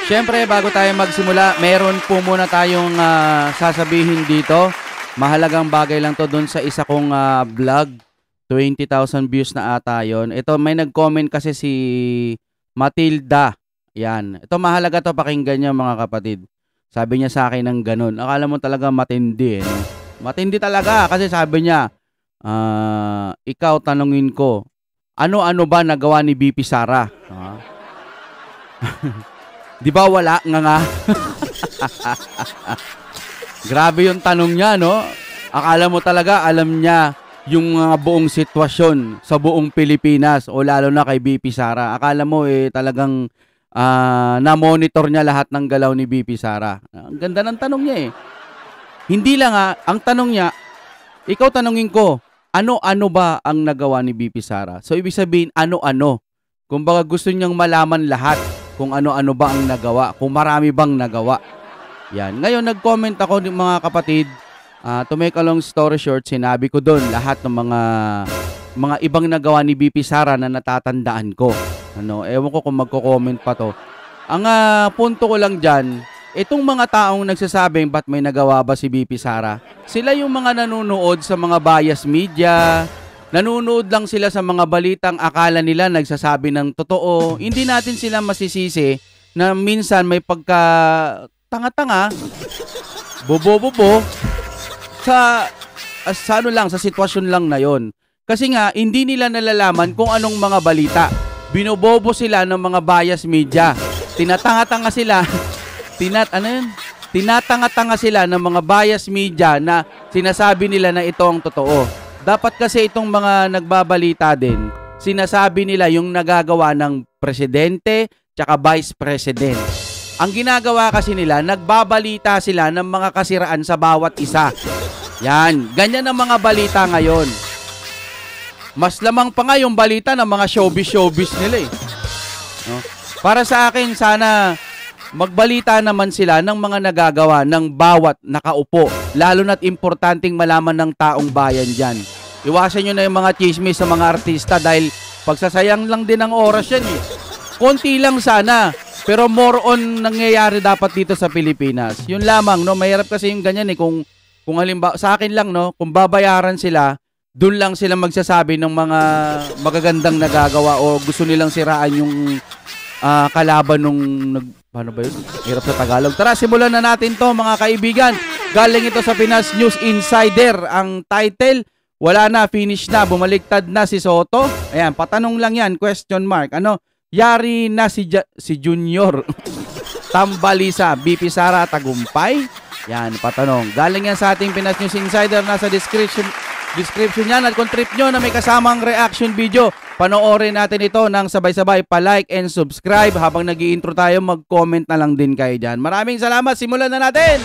Siyempre, bago tayo magsimula, meron po muna tayong sasabihin dito. Mahalagang bagay lang to dun sa isa kong vlog. 20,000 views na ata yun. Ito, may nag-comment kasi si Matilda. Yan. Ito, mahalaga to, pakinggan niyo mga kapatid. Sabi niya sa akin ng ganun. Akala mo talaga matindi. No? Matindi talaga kasi sabi niya, ikaw tanungin ko, ano-ano ba nagawa ni BP Sara? Di ba wala nga? Grabe yung tanong niya, no? Akala mo talaga alam niya yung buong sitwasyon sa buong Pilipinas o lalo na kay BP Sara. Akala mo talagang na-monitor niya lahat ng galaw ni BP Sara. Ang ganda ng tanong niya eh. Hindi lang ang tanong niya, ikaw tanungin ko, ano-ano ba ang nagawa ni BP Sara? So ibig sabihin, ano-ano? Kumbaga gusto niyang malaman lahat kung ano-ano ba ang nagawa, kung marami bang nagawa. Yan. Ngayon, nag-comment ako mga kapatid, to make a long story short, sinabi ko doon lahat ng mga ibang nagawa ni BP Sara na natatandaan ko. Ewan ko kung magko-comment pa to. Ang punto ko lang dyan, itong mga taong nagsasabing ba't may nagawa ba si BP Sara, sila yung mga nanonood sa mga bias media, nanonood lang sila sa mga balitang akala nila nagsasabi ng totoo. Hindi natin sila masisisi na minsan may pagka tanga-tanga, bobo-bobo sa ano lang, sa sitwasyon lang na yon. Kasi nga, hindi nila nalalaman kung anong mga balita. Binobobo sila ng mga bias media. Tinatanga-tanga sila. Tinatanga-tanga sila ng mga bias media na sinasabi nila na ito ang totoo. Dapat kasi itong mga nagbabalita din, sinasabi nila yung nagagawa ng presidente tsaka vice president. Ang ginagawa kasi nila, nagbabalita sila ng mga kasiraan sa bawat isa. Yan, ganyan ang mga balita ngayon. Mas lamang pa nga yung balita ng mga showbiz nila eh. No? Para sa akin, sana magbalita naman sila ng mga nagagawa ng bawat nakaupo. Lalo na't importanteng malaman ng taong bayan dyan. Iwasan nyo na yung mga chismis sa mga artista dahil pagsasayang lang din ang oras yan eh. Konti lang sana. Pero more on nangyayari dapat dito sa Pilipinas. Yun lamang, no? Mahirap kasi yung ganyan eh. Kung halimbawa, sa akin lang, no? Kung babayaran sila, dun lang sila magsasabi ng mga magagandang nagagawa o gusto nilang siraan yung kalaban nung paano ba yun? Hirap sa Tagalog. Tara, simulan na natin to mga kaibigan. Galing ito sa Pinas News Insider. Ang title, wala na, finish na, bumaliktad na si Soto. Ayan, patanong lang yan, question mark. Yari na si Junior. Tambalisa, BP Sara tagumpay. Yan, patanong. Galing yan sa ating Pinas News Insider. Nasa description yan. At kung trip nyo na may kasamang reaction video, panoorin natin ito ng sabay-sabay. Pa-like and subscribe. Habang nag-i-intro tayo, mag-comment na lang din kayo dyan. Maraming salamat. Simulan na natin!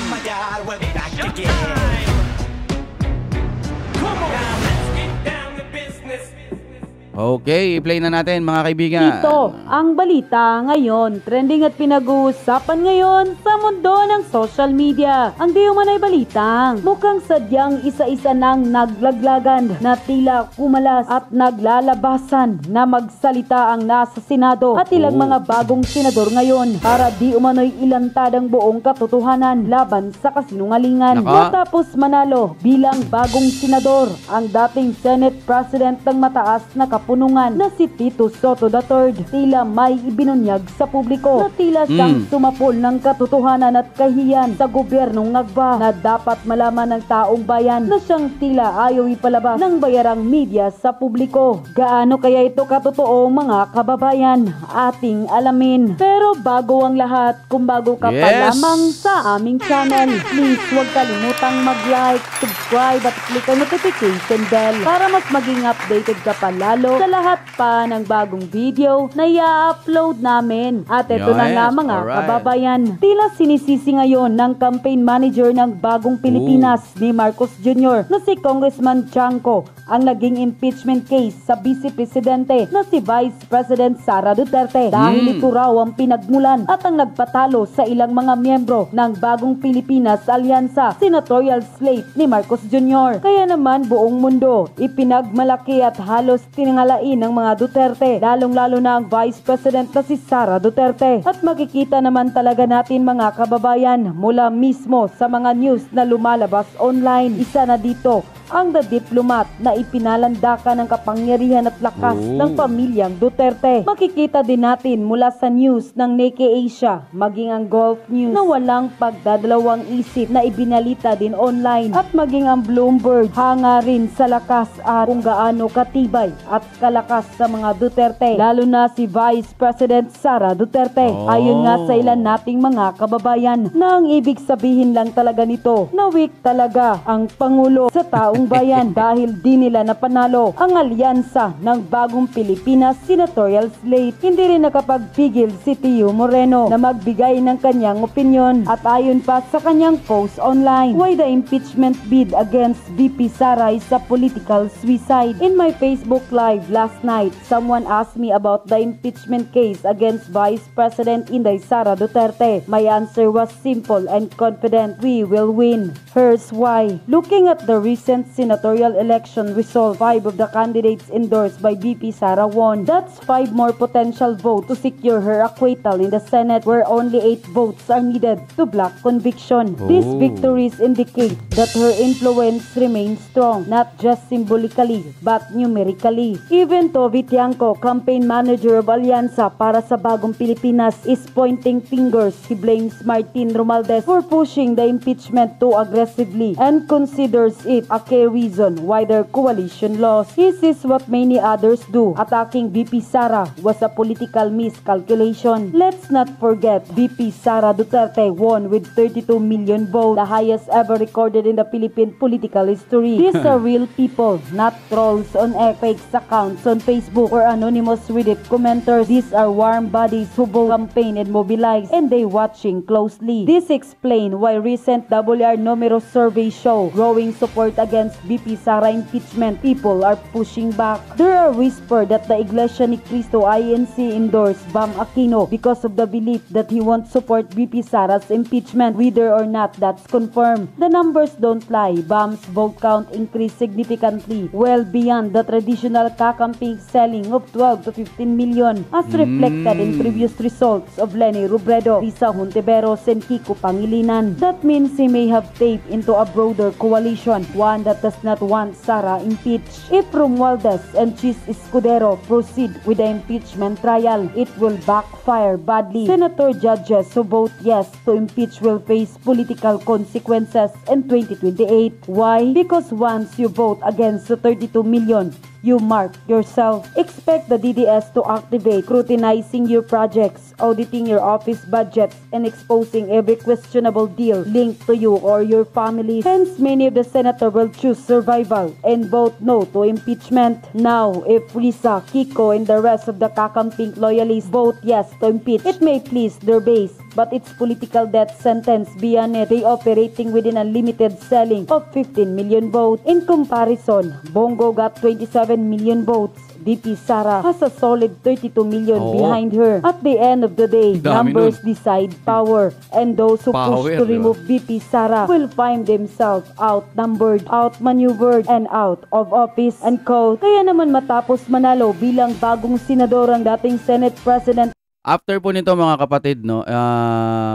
Okay, i-play na natin mga kaibigan. Ito ang balita ngayon. Trending at pinag-uusapan ngayon sa mundo ng social media. Ang di umanay balitang mukhang sadyang isa-isa nang naglaglagan na tila kumalas at naglalabasan na magsalita ang nasa Senado at ilang mga bagong senador ngayon para di umano'y ilantad ang buong katotohanan laban sa kasinungalingan. Matapos manalo bilang bagong senador ang dating Senate President ng mataas na punungan na si Tito Soto III, tila may ibinunyag sa publiko na tila siyang sumapol ng katotohanan at kahiyan sa gobyernong Ngagba na dapat malaman ng taong bayan na siyang tila ayaw ipalabas ng bayarang media sa publiko. Gaano kaya ito katotoo mga kababayan? Ating alamin. Pero bago ang lahat, kung bago ka pa lamang sa aming channel, please huwag kalimutang mag-like, subscribe at click ang notification bell para mas maging updated ka pa lalo sa lahat pa ng bagong video na i-upload namin. At ito na nga mga kababayan, tila sinisisi ngayon ng campaign manager ng Bagong Pilipinas ni Marcos Jr. na si Congressman Chanco ang naging impeachment case sa Vice Presidente na si Vice President Sara Duterte dahil ito raw ang pinagmulan at ang nagpatalo sa ilang mga miyembro ng Bagong Pilipinas Alyansa Senatorial Slate ni Marcos Jr. Kaya naman buong mundo ipinagmalaki at halos tinangal pangalain ng mga Duterte, lalong-lalo na ang Vice President na si Sara Duterte. At makikita naman talaga natin mga kababayan mula mismo sa mga news na lumalabas online. Isa na dito ang The Diplomat na ipinalandakan ng kapangyarihan at lakas ng pamilyang Duterte. Makikita din natin mula sa news ng Nikkei Asia, maging ang Gulf News na walang pagdadalawang isip na ibinalita din online, at maging ang Bloomberg hanga rin sa lakas at kung gaano katibay at kalakas sa mga Duterte, lalo na si Vice President Sara Duterte. Ayon nga sa ilan nating mga kababayan na ang ibig sabihin lang talaga nito na weak talaga ang Pangulo sa taong bayan dahil di nila napanalo ang alyansa ng bagong Pilipinas senatorial slate. Hindi rin nakapagpigil si Tio Moreno na magbigay ng kanyang opinyon, at ayon pa sa kanyang post online, why the impeachment bid against VP Sara is a political suicide. In my Facebook live last night, someone asked me about the impeachment case against Vice President Inday Sara Duterte. My answer was simple and confident: we will win. Here's why. Looking at the recent senatorial election result, 5 of the candidates endorsed by VP Sara won. That's 5 more potential votes to secure her acquittal in the Senate, where only 8 votes are needed to block conviction. These victories indicate that her influence remains strong, not just symbolically but numerically. Even Toby Tiangco, campaign manager of Alianza para sa Bagong Pilipinas, is pointing fingers. He blames Martin Romualdez for pushing the impeachment too aggressively and considers it a key reason why their coalition lost. He sees what many others do. Attacking VP Sara was a political miscalculation. Let's not forget, VP Sara Duterte won with 32 million votes, the highest ever recorded in the Philippine political history. These are real people, not trolls on fake accounts on Facebook or anonymous Reddit commenters. These are warm bodies who both campaign and mobilize, and they watching closely. This explains why recent WR Numero survey show growing support against VP Sara impeachment. People are pushing back. There are whispers that the Iglesia ni Cristo INC endorsed Bam Aquino because of the belief that he won't support VP Sara's impeachment. Whether or not that's confirmed, the numbers don't lie. Bam's vote count increased significantly, well beyond the traditional kakamping selling of 12 to 15 million, as reflected in previous results of Leni Robredo, Risa Hontiveros, and Kiko Pangilinan. That means he may have taped into a broader coalition, one that does not want Sara impeached. If Romualdez and Chis Escudero proceed with the impeachment trial, it will backfire badly. Senator judges who vote yes to impeach will face political consequences in 2028. Why? Because once you vote against the 32 million, you mark yourself. Expect the DDS to activate, scrutinizing your projects, auditing your office budgets, and exposing every questionable deal linked to you or your family. Hence, many of the senators will choose survival and vote no to impeachment. Now, if Risa, Kiko, and the rest of the Kakampink loyalists vote yes to impeach, it may please their base, but it's political death sentence beyond it. They operating within a limited selling of 15 million votes. In comparison, Bongo got 27 million votes. VP Sara has a solid 32 million behind her. At the end of the day, numbers decide power, and those who push to remove VP Sara will find themselves outnumbered, outmaneuvered, and out of office. And quote, kaya naman matapos manalo bilang bagong senador ang dating Senate President. After po nito mga kapatid, no,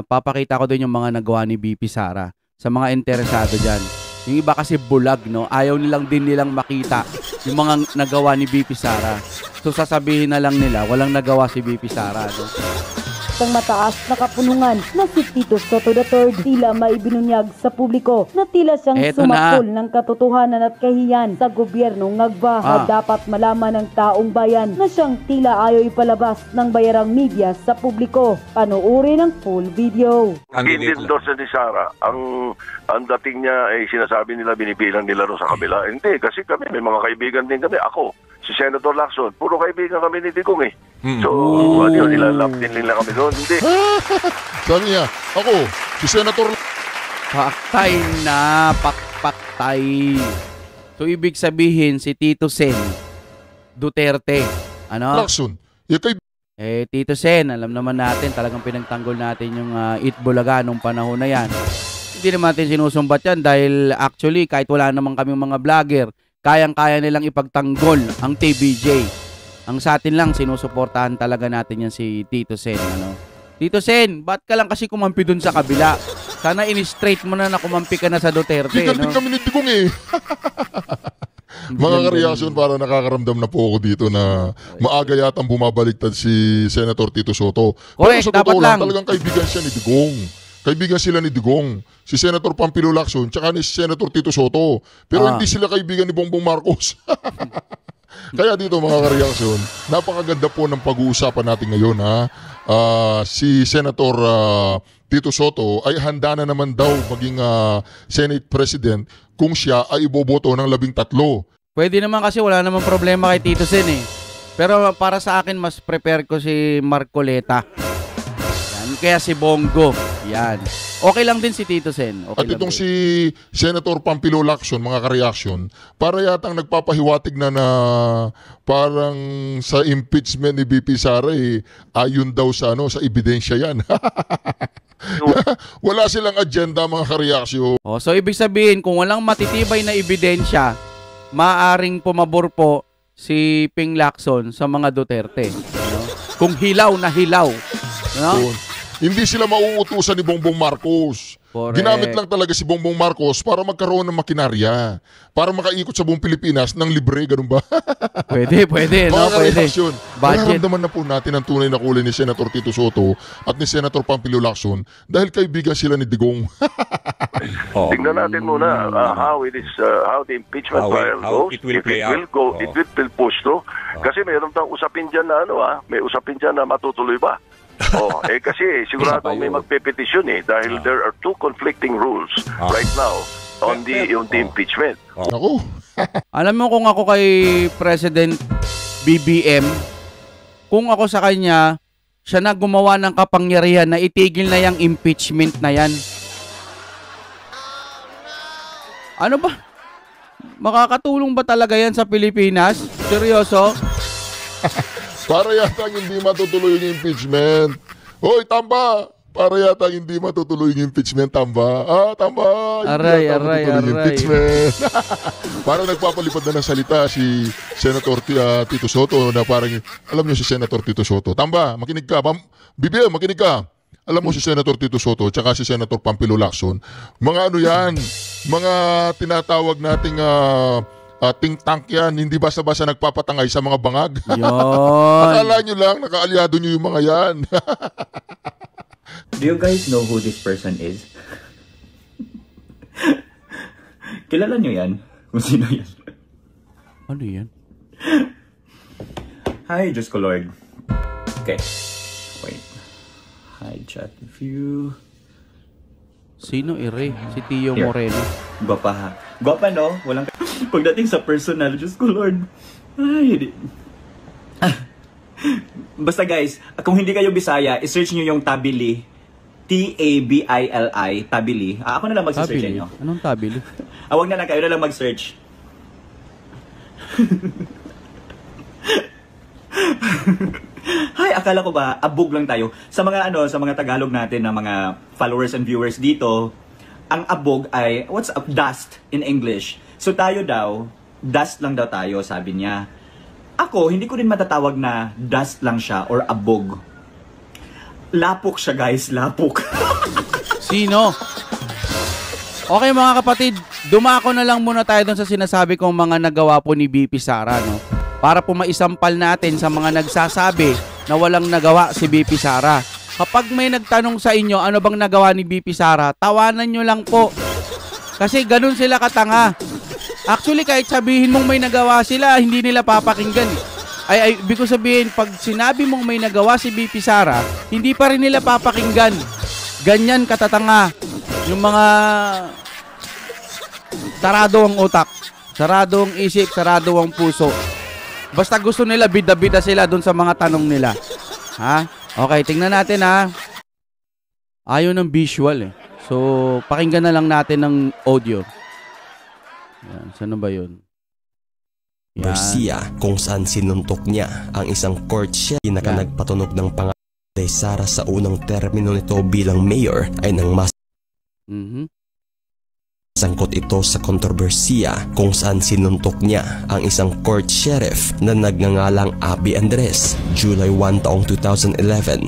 papakita ko din yung mga nagawa ni VP Sara sa mga interesado dyan. Yung iba kasi bulag, no, ayaw nilang din nilang makita yung mga nagawa ni VP Sara. So sasabihin na lang nila, walang nagawa si VP Sara, no? Ang mataas na kapunungan na si Tito Soto III tila may binunyag sa publiko na tila siyang sumakol ng katotohanan at kahiyan sa gobyernong Ngagba na dapat malaman ng taong bayan na siyang tila ayaw ipalabas ng bayarang media sa publiko. Panoorin ang full video. Ang endorse ni Sara, ang dating niya ay sinasabi nila binibilang nila ro sa kabila. Hindi, kasi kami may mga kaibigan din kami. Ako, si Senator Lacson, puro kaibigan kami ni Digong eh. So, ano yun, ilalap din nila kami doon. Hindi. Sabi niya, ako, si Senator... Paktay na, paktay. So, ibig sabihin, si Tito Sen Duterte, ano? Lacson. Tito Sen, alam naman natin, talagang pinagtanggol natin yung Itbulaga nung panahon na yan. Hindi naman natin sinusumbat yan dahil actually, kahit wala naman kaming mga vlogger, kayang-kaya nilang ipagtanggol ang TVJ. Ang sa atin lang, sinusuportahan talaga natin yan si Tito Sen. Ano? Tito Sen, ba't ka lang kasi kumampi dun sa kabila? Sana in-straight mo na kumampi ka na sa Duterte. Giganting kami ni Digong eh. Mga kareaksyon, para nakakaramdam na po ako dito na maaga yatang bumabaliktad si Senator Tito Soto. Correct, pero sa dapat totoo lang. Talagang kaibigan siya ni Digong. Kaibigan sila ni Digong. Si Senator Pampilo Lacson, tsaka ni Senator Tito Soto. Pero hindi sila kaibigan ni Bongbong Marcos. Kaya dito mga kareaksyon, napakaganda po ng pag-uusapan natin ngayon ha. Si Senator Tito Soto ay handa na naman daw maging Senate President kung siya ay iboboto ng 13. Pwede naman kasi wala namang problema kay Tito Sen eh. Pero para sa akin, mas prepare ko si Marcoleta. Yan. Kaya si Bongo. Yan. Okay lang din si Tito Sen. Okay. At itong si Senator Pampilo Lacson, mga kareaksyon, para yatang nagpapahiwatig na parang sa impeachment ni BP Sara ayon daw sa sa ebidensya yan. Wala silang agenda, mga kareaksyon. So ibig sabihin, kung walang matitibay na ebidensya, maaring pumabor po si Ping Lacson sa mga Duterte. No? Kung hilaw na hilaw. No? Hindi sila mauutusan ni Bongbong Marcos. Correct. Ginamit lang talaga si Bongbong Marcos para magkaroon ng makinarya. Para makaikot sa buong Pilipinas ng libre, ganun ba? Pwede. No? Pwede. Nararamdaman na po natin ang tunay na kulay ni Senator Tito Soto at ni Senator Pampilo Lacson dahil kaibigan sila ni Digong. Tingnan natin muna how the impeachment trial goes. It will push through. Kasi mayroon tayong usapin dyan na may usapin dyan na matutuloy ba? Kasi sigurado may magpepetisyon dahil there are two conflicting rules right now on the impeachment. Ako. Alam mo, kung ako kay President BBM, kung ako sa kanya, siya na gumawa ng kapangyarihan na itigil na yung impeachment na yan. Ano ba? Makakatulong ba talaga yan sa Pilipinas? Seryoso? Para yata hindi matutuloy yung impeachment. Hoy, Tamba! Para yata hindi matutuloy yung impeachment, Tamba. Tamba! Aray. Impeachment. Para nagpapalipad na ng salita si Senator Tito Soto na parang, alam niyo si Senator Tito Soto. Tamba, makinig ka. BBM, makinig ka. Alam mo si Senator Tito Soto tsaka si Senator Pampilo Lacson. Mga yan, mga tinatawag nating think tank yan, hindi basta-basta nagpapatangay sa mga bangag. Akala nyo lang, nakaalyado nyo yung mga yan. Do you guys know who this person is? Kilala nyo yan? Kung sino yan? Ano yan? Hi, Diyos ko Lord. Okay. Wait. Hi, chat view. Sino Si Tio Moreno. Gwapa ha. Gwapa no? Walang... Pagdating sa personal, Diyos ko Lord. Ay, basta guys, kung hindi kayo Bisaya, i-search nyo yung Tabili. Tabili. Tabili. Ako na lang mag-search nyo. Anong Tabili? Wag na lang, kayo na lang mag-search. Hay, akala ko ba abog lang tayo. Sa mga sa mga Tagalog natin na mga followers and viewers dito, ang abog ay dust in English. So tayo daw, dust lang daw tayo, sabi niya. Ako, hindi ko rin matatawag na dust lang siya or abog. Lapok siya, guys, lapok. Sino? Okay mga kapatid, dumako na lang muna tayo dun sa sinasabi kong mga nagawa po ni BP Sara, no? Para po maisampal natin sa mga nagsasabi na walang nagawa si BP Sara. Kapag may nagtanong sa inyo ano bang nagawa ni BP Sara, tawanan nyo lang po. Kasi ganun sila katanga. Actually, kahit sabihin mong may nagawa sila, hindi nila papakinggan. Ay, ibig ko sabihin, pag sinabi mong may nagawa si BP Sara, hindi pa rin nila papakinggan. Ganyan katatanga. Yung mga sarado ang utak, sarado ang isip, sarado ang puso. Basta gusto nila, bida-bida sila dun sa mga tanong nila. Ha? Okay, tingnan natin ha. Ayaw ng visual eh. So, pakinggan na lang natin ng audio. Yan, saan ba yun? Garcia, kung saan sinuntok niya ang isang court siya na nagpatunog ng pangalan kay Sara sa unang termino nito bilang mayor ay nang mas Sangkot ito sa kontrobersiya kung saan sinuntok niya ang isang court sheriff na nagngangalang Abby Andres. July 1 taong 2011,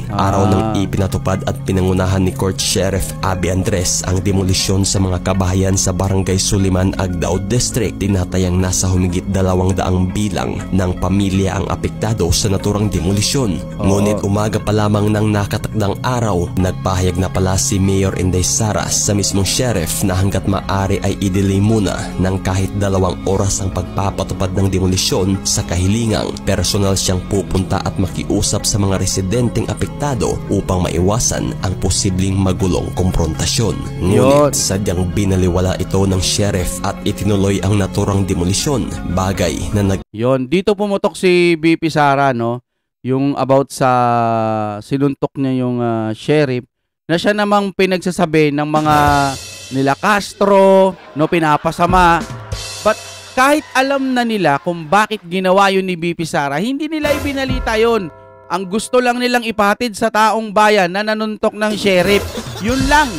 araw nang ipinatupad at pinangunahan ni Court Sheriff Abby Andres ang demolisyon sa mga kabahayan sa Barangay Suliman, Agdao District. Tinatayang nasa humigit 200 bilang ng pamilya ang apektado sa naturang demolisyon. Ngunit umaga pa lamang ng nakatakdang araw, nagpahayag na pala si Mayor Inday Sara sa mismong sheriff na hanggat maaari ay i-delay muna ng kahit 2 oras ang pagpapatupad ng demolisyon sa kahilingang personal siyang pupunta at makiusap sa mga residenteng apektado upang maiwasan ang posibleng magulong komprontasyon. Ngunit sadyang binaliwala ito ng sheriff at itinuloy ang naturang demolisyon, bagay na dito pumutok si BP Sara, no? Yung about sa sinuntok niya yung sheriff na siya namang pinagsasabi ng mga nila Castro, no, pinapasama. But kahit alam na nila kung bakit ginawa yun ni BP Sara, hindi nila ibinalita yun. Ang gusto lang nilang ipatid sa taong bayan na nanuntok ng sheriff, yun lang.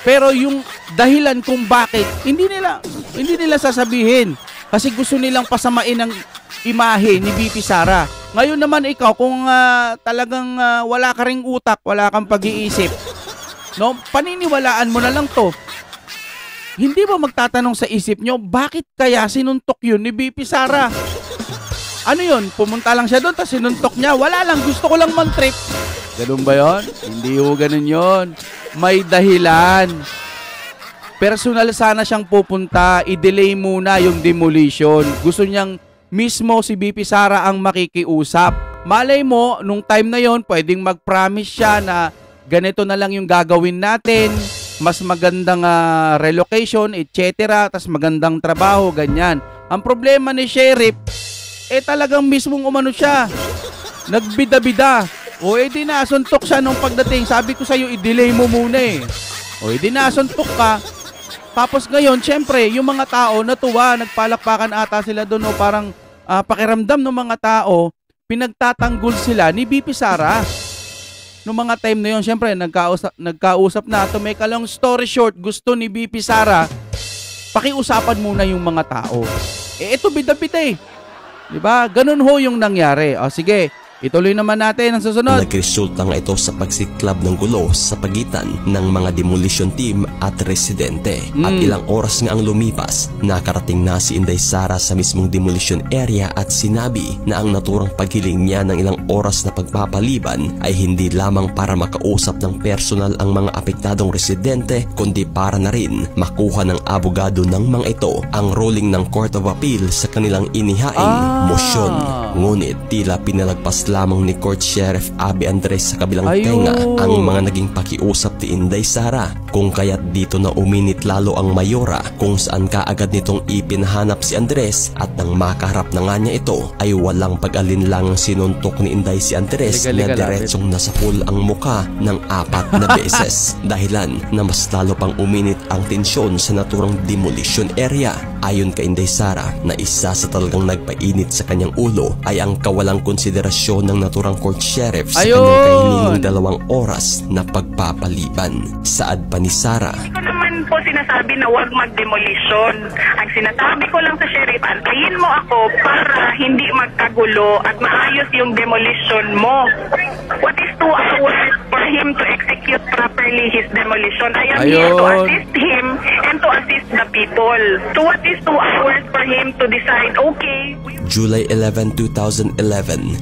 Pero yung dahilan kung bakit, hindi nila sasabihin. Kasi gusto nilang pasamain ang imahe ni BP Sara. Ngayon naman ikaw, kung talagang wala ka ring utak, wala kang pag-iisip, no, paniniwalaan mo na lang to. Hindi ba magtatanong sa isip nyo, bakit kaya sinuntok yun ni BP Sara? Ano yun? Pumunta lang siya doon, tapos sinuntok niya. Wala lang, gusto ko lang man-trip. Ganun ba yun? Hindi ho ganun yun. May dahilan. Personal sana siyang pupunta, i-delay muna yung demolition. Gusto niyang mismo si BP Sara ang makikiusap. Malay mo, nung time na yon, pwedeng mag-promise siya na ganito na lang yung gagawin natin, mas magandang relocation, etc. Tas magandang trabaho, ganyan. Ang problema ni sheriff, talagang mismong umano siya. Nagbida-bida. O di nasuntok siya nung pagdating. Sabi ko sa'yo, i-delay mo muna eh. O di nasuntok ka. Tapos ngayon, syempre, yung mga tao natuwa, nagpalakpakan ata sila doon. O parang pakiramdam ng mga tao, pinagtatanggol sila ni BP Sara. Noong mga time na yun, syempre, nagkausap na. To make a long story short, gusto ni BP Sara, pakiusapan muna yung mga tao. Ito bida-bida eh. Diba? Ganun ho yung nangyari. O sige, ituloy naman natin ang susunod. Nagresulta nga ito sa pagsiklab ng gulo sa pagitan ng mga demolition team at residente. At ilang oras nga ang lumipas, nakarating na si Inday Sara sa mismong demolition area at sinabi na ang naturang paghiling niya ng ilang oras na pagpapaliban ay hindi lamang para makausap ng personal ang mga apektadong residente, kundi para na rin makuha ng abogado ng mga ito ang ruling ng Court of Appeal sa kanilang inihaing motion. Ngunit tila pinalagpas lamang ni Court Sheriff Abby Andres sa kabilang tenga ang mga naging pakiusap ni Inday Sara, kung kaya't dito na uminit lalo ang mayora, kung saan kaagad nitong ipinahanap si Andres at nang makaharap na nga niya ito ay walang pag-alinlang sinuntok ni Inday si Andres na diretsong nasapul ang muka ng 4 na beses. Dahilan na mas lalo pang uminit ang tensyon sa naturang demolition area. Ayon kay Inday Sara, na isa sa talagang nagpainit sa kanyang ulo ay ang kawalang konsiderasyon ng naturang court sheriff sa kanyang kahilinging 2 oras na pagpapaliban. Saad pa ni Sara, hindi ko naman po sinasabi na huwag mag-demolition. Ang sinasabi ko lang sa sheriff, antayin mo ako para hindi magkagulo at maayos yung demolition mo. What is 2 hours for him to execute properly his demolition? I am here to assist him and to assist the people. So what is 2 hours for him to decide, okay? July 11, 2011,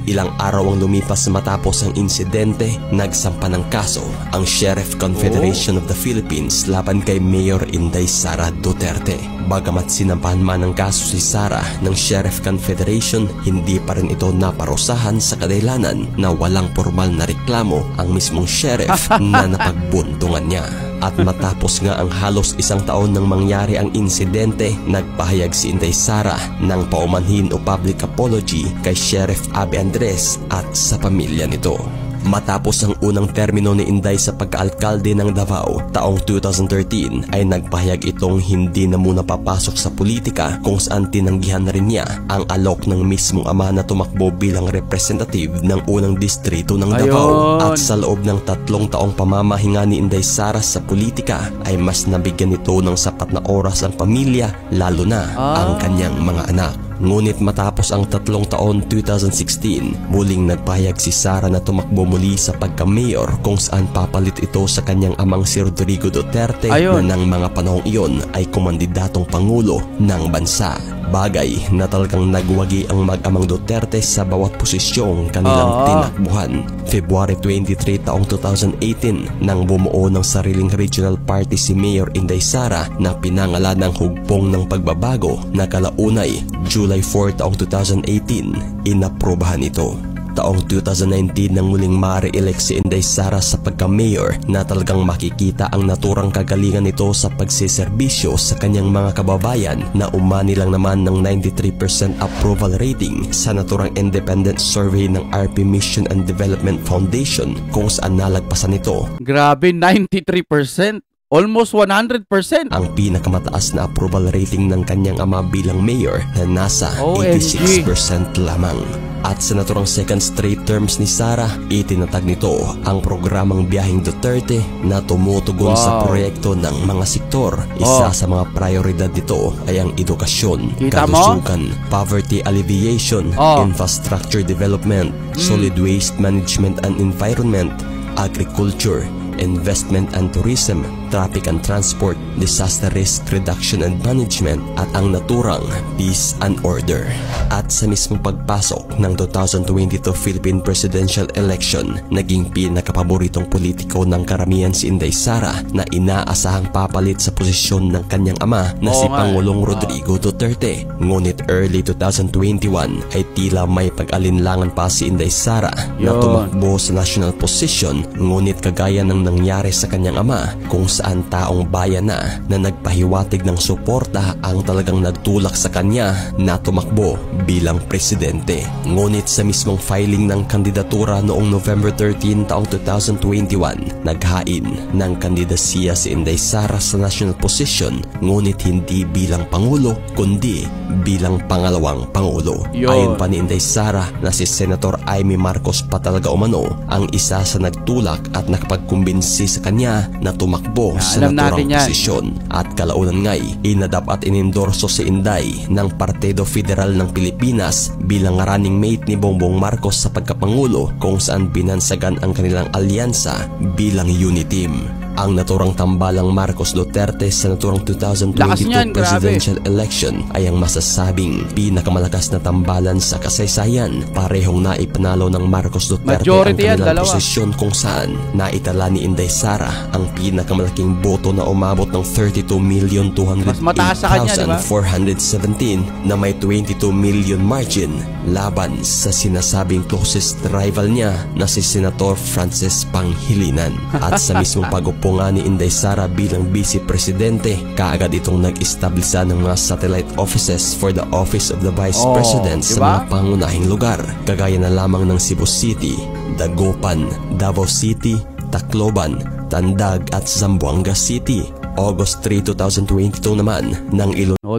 ilang araw ang lumipas matapos ang insidente, nagsampa ng kaso ang Sheriff Confederation of the Philippines laban kay Mayor Inday Sara Duterte. Bagamat sinampahan man ng kaso si Sara ng Sheriff Confederation, hindi pa rin ito naparusahan sa kadahilanan na walang formal na reklamo ang mismong sheriff na napagbuntungan niya. At matapos nga ang halos 1 taon nang mangyari ang insidente, nagpahayag si Inday Sara ng paumanhin o public apology kay Sheriff Abby Andres at sa pamilya nito. Matapos ang unang termino ni Inday sa pagkaalkalde ng Davao taong 2013 ay nagpahayag itong hindi na muna papasok sa politika, kung saan tinanggihan na rin niya ang alok ng mismong ama na tumakbo bilang representative ng unang distrito ng Davao. Ayun. At sa loob ng 3 taong pamamahinga ni Inday Sara sa politika ay mas nabigyan nito ng sapat na oras ang pamilya, lalo na ang kanyang mga anak. Ngunit matapos ang 3 taon 2016, muling nagpahayag si Sara na tumakbo muli sa pagka-mayor, kung saan papalit ito sa kanyang amang si Rodrigo Duterte na ng mga panahong iyon ay kumandidatong pangulo ng bansa. Bagay na talagang nagwagi ang mag-amang Duterte sa bawat posisyong kanilang tinakbuhan. February 23 taong 2018 nang bumuo ng sariling regional party si Mayor Inday Sara na pinangalan ng Hugpong ng Pagbabago na kalaunay July 4 taong 2018 inaprobahan ito. Taong 2019 nang muling ma-re-elect si Inday Sara sa pagka-mayor na talagang makikita ang naturang kagalingan nito sa pagsiserbisyo sa kanyang mga kababayan na umani lang naman ng 93% approval rating sa naturang independent survey ng RP Mission and Development Foundation, kung saan nalagpasan nito. Grabe, 93%. Almost 100%. Ang pinakamataas na approval rating ng kanyang ama bilang mayor na nasa 86% lamang. At sa naturang second straight terms ni Sara, itinatag nito ang programang Biyaheng Duterte na tumutugon sa proyekto ng mga sektor. Isa sa mga prioridad nito ay ang edukasyon, kalusugan, poverty alleviation, infrastructure development, solid waste management and environment, agriculture, investment and tourism, traffic and transport, disaster risk reduction and management, at ang naturang peace and order. At sa mismong pagpasok ng 2022 Philippine Presidential Election, naging pinakapaboritong politiko ng karamihan si Inday Sara na inaasahang papalit sa posisyon ng kanyang ama na si Pangulong Rodrigo Duterte. Ngunit early 2021 ay tila may pag-alinlangan pa si Inday Sara na tumakbo sa national position, ngunit kagaya ng nangyari sa kanyang ama, kung saan taong bayan na nagpahiwatig ng suporta ang talagang nagtulak sa kanya na tumakbo bilang presidente. Ngunit sa mismong filing ng kandidatura noong November 13 taong 2021, naghain ng kandidasiya si Inday Sara sa national position, ngunit hindi bilang pangulo kundi bilang pangalawang pangulo. Ayon pa ni Inday Sara na si Senator Amy Marcos pa talaga umano ang isa sa nagtulak at nakapagkumbinsi sa kanya na tumakbo sa naturang posisyon. At kalaunan nga'y inadap at inendorso si Inday ng Partido Federal ng Pilipinas bilang running mate ni Bongbong Marcos sa pagkapangulo, kung saan binansagan ang kanilang alyansa bilang Uniteam. Ang naturang tambalang Marcos Duterte sa naturang 2022 presidential election ay ang masasabing pinakamalakas na tambalan sa kasaysayan. Parehong naipanalo ng Marcos Duterte ang kanilang posisyon, kung saan naitala ni Inday Sara ang pinakamalaking boto na umabot ng 32,208,417 na may 22 million margin laban sa sinasabing closest rival niya na si Senator Francis Panghilinan. At sa mismong pag-upo nga ni Inday Sara bilang Vice Presidente, kaagad itong nag-establisa ng mga satellite offices for the Office of the Vice President sa mga pangunahing lugar, kagaya na lamang ng Cebu City, Dagupan, Davao City, Tacloban, Tandag at Zamboanga City. August 3, 2022 naman ng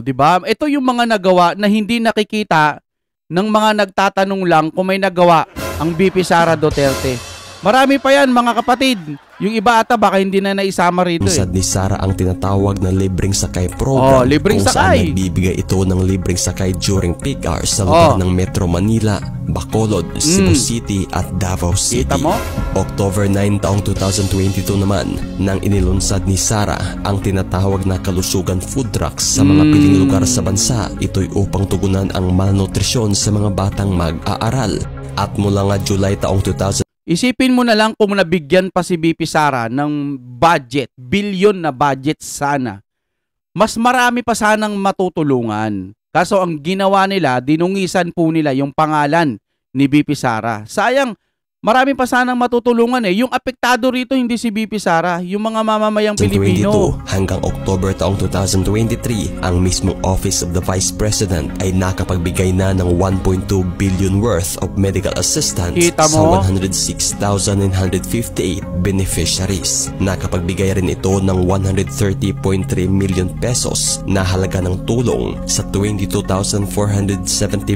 diba? Ito yung mga nagawa na hindi nakikita ng mga nagtatanong lang kung may nagawa ang VP Sara Duterte. Marami pa yan, mga kapatid. Yung iba ata baka hindi na naisama rito. Usad ni Sara ang tinatawag na libreng sakay program, libreng kung sakay. saan nagbibigay ito ng libreng sakay during peak hours sa lugar ng Metro Manila, Bacolod, Cebu City at Davao City. Kita mo? October 9 taong 2022 naman nang inilunsad ni Sara ang tinatawag na kalusugan food trucks sa mga piling lugar sa bansa. Ito'y upang tugunan ang malnutrisyon sa mga batang mag-aaral. At mula nga July taong 2000, isipin mo na lang kung nabigyan pa si VP Sara ng budget, bilyon na budget sana. Mas marami pa sanang matutulungan. Kaso ang ginawa nila, dinungisan po nila yung pangalan ni VP Sara. Sayang, Marami pa sanang matutulungan eh. Yung apektado rito hindi si BP Sara, yung mga mamamayang Pilipino. Hanggang October taong 2023, ang mismong Office of the Vice President ay nakapagbigay na ng 1.2 billion worth of medical assistance sa 106,958 beneficiaries. Nakapagbigay rin ito ng 130.3 million pesos na halaga ng tulong sa 22,470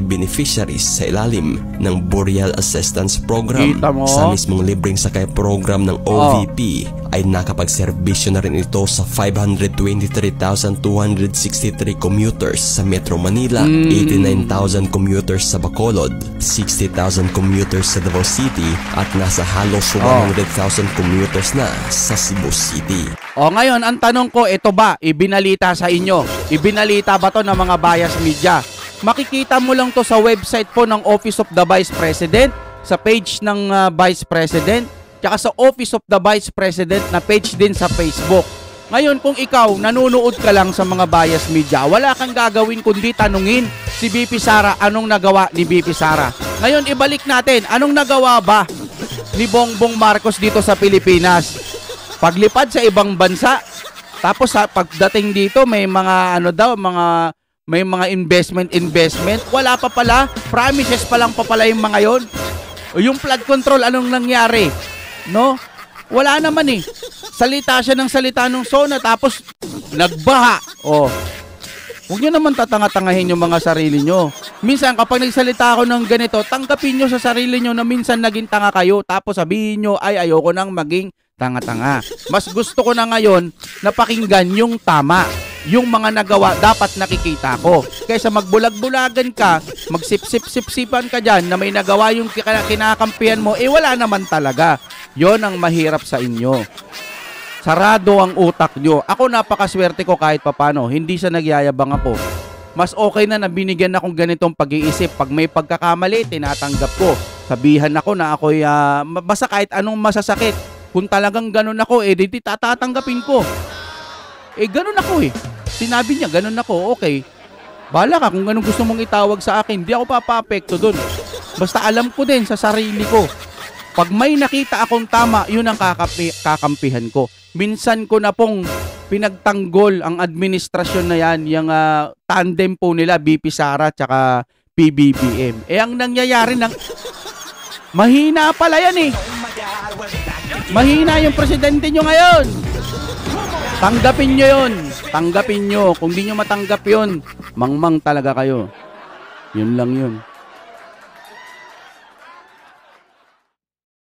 beneficiaries sa ilalim ng Burial Assistance Program. Sa mismong libreng sakay program ng OVP ay nakapagserbisyo na rin ito sa 523,263 commuters sa Metro Manila, 89,000 commuters sa Bacolod, 60,000 commuters sa Davao City at nasa halos 100,000 commuters na sa Cebu City. Ngayon, ang tanong ko, ito ba, ibinalita sa inyo? Ibinalita ba to ng mga bias media? Makikita mo lang to sa website po ng Office of the Vice President, sa page ng Vice President, tsaka sa Office of the Vice President na page din sa Facebook. Ngayon, kung ikaw nanonood ka lang sa mga bias media, wala kang gagawin kundi tanungin si BP Sara anong nagawa ni BP Sara. Ngayon, ibalik natin, anong nagawa ba ni Bongbong Marcos dito sa Pilipinas? Paglipad sa ibang bansa, tapos pagdating dito may mga may mga investment, wala pa pala, promises pa lang pa pala yung mga yon. Yung flood control, anong nangyari? No? Wala naman eh. Salita siya ng salita ng SONA tapos nagbaha. Huwag nyo naman tatanga-tangahin yung mga sarili nyo. Minsan kapag nagsalita ako ng ganito, tanggapin nyo sa sarili nyo na minsan naging tanga kayo. Tapos sabihin nyo, ay ayoko nang maging tanga-tanga. Mas gusto ko na ngayon na pakinggan yung tama. Yung mga nagawa dapat nakikita ko. Kaysa magbulag-bulagan ka, magsip-sip-sip-sipan ka dyan na may nagawa yung kinakampihan mo, wala naman talaga. Yon ang mahirap sa inyo. Sarado ang utak nyo. Ako napakaswerte ko kahit papano. Hindi sa nagyayabang ako. Mas okay na binigyan akong ganitong pag-iisip. Pag may pagkakamali, tinatanggap ko. Sabihan ako na ako'y basta kahit anong masasakit. Kung talagang ganun ako, di tatanggapin ko. Ganun ako eh. Sinabi niya, ganun ako, okay. Bahala ka kung ganun gusto mong itawag sa akin. Di ako papapekto dun. Basta alam ko din sa sarili ko. Pag may nakita akong tama, yun ang kakampihan ko. Minsan ko na pong pinagtanggol ang administrasyon na yan, yung tandem po nila, BP Sara tsaka PBBM. Ang nangyayari mahina pala yan eh. Mahina yung presidente nyo ngayon. Tanggapin nyo yun. Tanggapin nyo. Kung di nyo matanggap yun, mangmang talaga kayo. Yun lang yun.